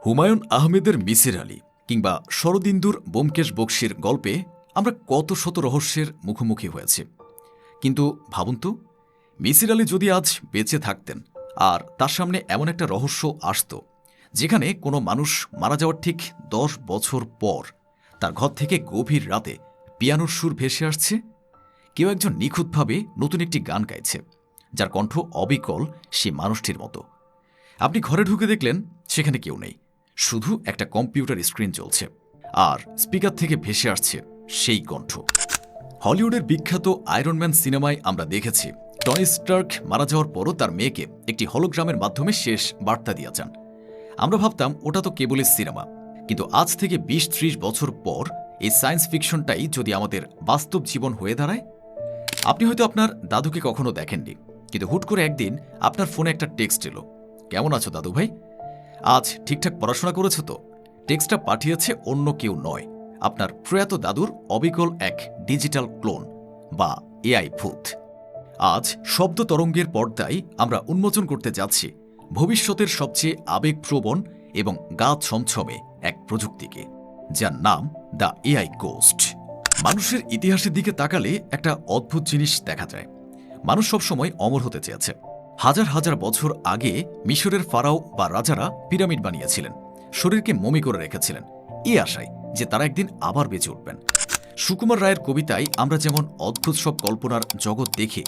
হুমায়ুন আহমেদের মিসির আলী কিংবা শরদিন্দুর ব্যোমকেশ বক্সীর গল্পে আমরা কত শত রহস্যের মুখোমুখি হয়েছি। কিন্তু ভাবুন তো, মিসির আলী যদি আজ বেঁচে থাকতেন আর তার সামনে এমন একটা রহস্য আসত যেখানে কোনো মানুষ মারা যাওয়ার ঠিক 10 বছর পর তার ঘর থেকে গভীর রাতে পিয়ানোর সুর ভেসে আসছে, কেউ একজন নিখুঁতভাবে নতুন একটি গান গাইছে যার কণ্ঠ অবিকল সেই মানুষটির মতো। আপনি ঘরে ঢুকে দেখলেন সেখানে কেউ নেই, শুধু একটা কম্পিউটার স্ক্রিন চলছে আর স্পিকার থেকে ভেসে আসছে সেই কণ্ঠ। হলিউডের বিখ্যাত আয়রন ম্যান সিনেমায় আমরা দেখেছি টনি স্টার্ক মারা যাওয়ার পরও তার মেয়েকে একটি হলোগ্রামের মাধ্যমে শেষ বার্তা দিয়ে যান। আমরা ভাবতাম ওটা তো কেবলই সিনেমা, কিন্তু আজ থেকে 20-30 বছর পর এই সায়েন্স ফিকশনটাই যদি আমাদের বাস্তব জীবন হয়ে দাঁড়ায়। আপনি হয়তো আপনার দাদুকে কখনো দেখেননি, কিন্তু হুট করে একদিন আপনার ফোনে একটা টেক্সট এলো, কেমন আছো দাদু ভাই, আজ ঠিকঠাক পড়াশোনা করেছ তো? টেক্সটটা পাঠিয়েছে অন্য কেউ নয়, আপনার প্রয়াত দাদুর অবিকল এক ডিজিটাল ক্লোন বা এআই ভূত। আজ শব্দ তরঙ্গের পর্দায় আমরা উন্মোচন করতে যাচ্ছি ভবিষ্যতের সবচেয়ে আবেগপ্রবণ এবং গা ছমছমে এক প্রযুক্তিকে, যার নাম দ্য এআই গোস্ট। মানুষের ইতিহাসের দিকে তাকালে একটা অদ্ভুত জিনিস দেখা যায়। মানুষ সবসময় অমর হতে চেয়েছে। হাজার হাজার বছর আগে মিশরের ফারাও বা রাজারা পিরামিড বানিয়েছিলেন, শরীরকে মমি করে রেখেছিলেন এই আশায় যে তারা একদিন আবার বেঁচে উঠবেন। সুকুমার রায়ের কবিতায় আমরা যেমন অদ্ভুত সব কল্পনার জগৎ দেখি,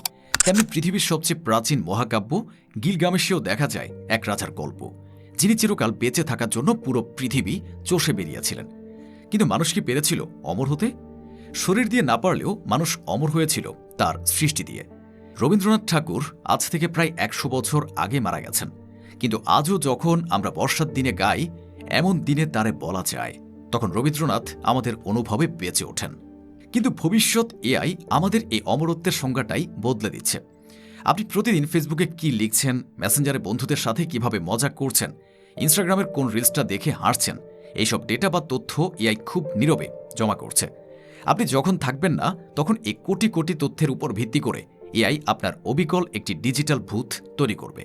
তেমনি পৃথিবীর সবচেয়ে প্রাচীন মহাকাব্য গিলগামেশেও দেখা যায় এক রাজার গল্প, যিনি চিরকাল বেঁচে থাকার জন্য পুরো পৃথিবী চষে বেরিয়েছিলেন। কিন্তু মানুষ কি পেরেছিল অমর হতে? শরীর দিয়ে না পারলেও মানুষ অমর হয়েছিল তার সৃষ্টি দিয়ে। রবীন্দ্রনাথ ঠাকুর আজ থেকে প্রায় 100 বছর আগে মারা গেছেন, কিন্তু আজও যখন আমরা বর্ষার দিনে গাই এমন দিনে তারে বলা যায়, তখন রবীন্দ্রনাথ আমাদের অনুভবে বেঁচে ওঠেন। কিন্তু ভবিষ্যৎ এআই আমাদের এই অমরত্বের সংজ্ঞাটাই বদলে দিচ্ছে। আপনি প্রতিদিন ফেসবুকে কি লিখছেন, মেসেঞ্জারে বন্ধুদের সাথে কিভাবে মজা করছেন, ইনস্টাগ্রামের কোন রিলসটা দেখে হাসছেন, এইসব ডেটা বা তথ্য এআই খুব নীরবে জমা করছে। আপনি যখন থাকবেন না তখন এই কোটি কোটি তথ্যের উপর ভিত্তি করে এআই আপনার অবিকল একটি ডিজিটাল ভূত তৈরি করবে।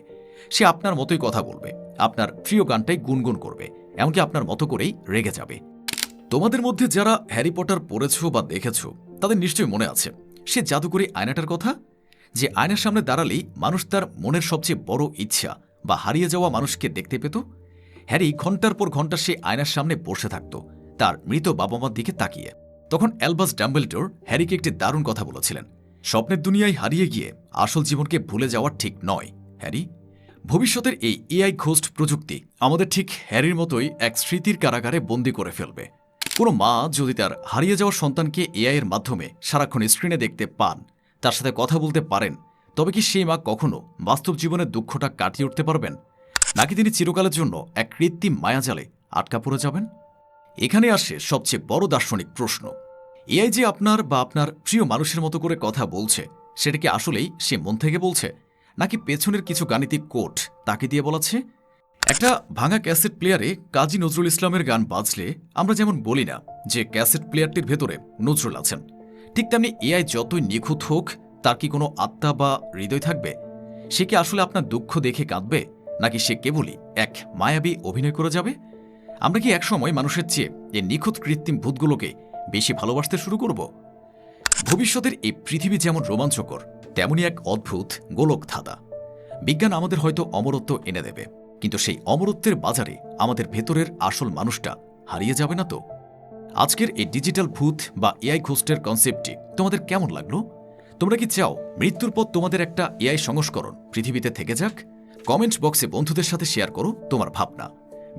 সে আপনার মতোই কথা বলবে, আপনার প্রিয় গানটাই গুনগুন করবে, এমনকি আপনার মতো করেই রেগে যাবে। তোমাদের মধ্যে যারা হ্যারি পটার পড়েছ বা দেখেছ তাদের নিশ্চয়ই মনে আছে সে জাদুকরী আয়নাটার কথা, যে আয়নার সামনে দাঁড়ালেই মানুষ তার মনের সবচেয়ে বড় ইচ্ছা বা হারিয়ে যাওয়া মানুষকে দেখতে পেত। হ্যারি ঘন্টার পর ঘন্টা সে আয়নার সামনে বসে থাকত তার মৃত বাবা মার দিকে তাকিয়ে। তখন অ্যালবাস ডাম্বেলডোর হ্যারিকে একটি দারুণ কথা বলেছিলেন, স্বপ্নের দুনিয়ায় হারিয়ে গিয়ে আসল জীবনকে ভুলে যাওয়া ঠিক নয় হ্যারি। ভবিষ্যতের এই এআই ঘোস্ট প্রযুক্তি আমাদের ঠিক হ্যারির মতোই এক স্মৃতির কারাগারে বন্দী করে ফেলবে। কোনো মা যদি তার হারিয়ে যাওয়া সন্তানকে এআই এর মাধ্যমে সারাক্ষণ স্ক্রিনে দেখতে পান, তার সাথে কথা বলতে পারেন, তবে কি সেই মা কখনো বাস্তব জীবনের দুঃখটা কাটিয়ে উঠতে পারবেন, নাকি তিনি চিরকালের জন্য এক কৃত্রিম মায়াজালে আটকা পড়ে যাবেন? এখানে আসে সবচেয়ে বড় দার্শনিক প্রশ্ন, এআই যে আপনার বা আপনার প্রিয় মানুষের মতো করে কথা বলছে, সেটা কি আসলেই সে মন থেকে বলছে, নাকি পেছনের কিছু গাণিতিক কোড তাকে দিয়ে বলাচ্ছে? একটা ভাঙা ক্যাসেট প্লেয়ারে কাজী নজরুল ইসলামের গান বাজলে আমরা যেমন বলি না যে ক্যাসেট প্লেয়ারটির ভেতরে নজরুল আছেন, ঠিক তেমনি এআই যতই নিখুঁত হোক তার কি কোনো আত্মা বা হৃদয় থাকবে? সে কি আসলে আপনার দুঃখ দেখে কাঁদবে, নাকি সে কেবলই এক মায়াবী অভিনয় করে যাবে? আমরা কি একসময় মানুষের চেয়ে এই নিখুঁত কৃত্রিম ভূতগুলোকে বেশি ভালোবাসতে শুরু করব? ভবিষ্যতের এই পৃথিবী যেমন রোমাঞ্চকর, তেমনই এক অদ্ভুত গোলক ধাঁধা। বিজ্ঞান আমাদের হয়তো অমরত্ব এনে দেবে, কিন্তু সেই অমরত্বের বাজারে আমাদের ভেতরের আসল মানুষটা হারিয়ে যাবে না তো? আজকের এই ডিজিটাল ভূত বা এআই ঘোস্টের কনসেপ্টটি তোমাদের কেমন লাগলো? তোমরা কি চাও মৃত্যুর পর তোমাদের একটা এআই সংস্করণ পৃথিবীতে থেকে যাক? কমেন্ট বক্সে বন্ধুদের সাথে শেয়ার করো তোমার ভাবনা।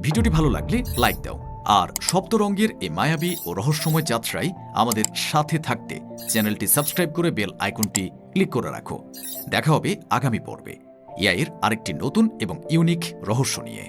ভিডিওটি ভালো লাগলে লাইক দাও, আর সপ্তরঙ্গের এই মায়াবী ও রহস্যময় যাত্রায় আমাদের সাথে থাকতে চ্যানেলটি সাবস্ক্রাইব করে বেল আইকনটি ক্লিক করে রাখো। দেখা হবে আগামী পর্বে এআইয়ের আরেকটি নতুন এবং ইউনিক রহস্য নিয়ে।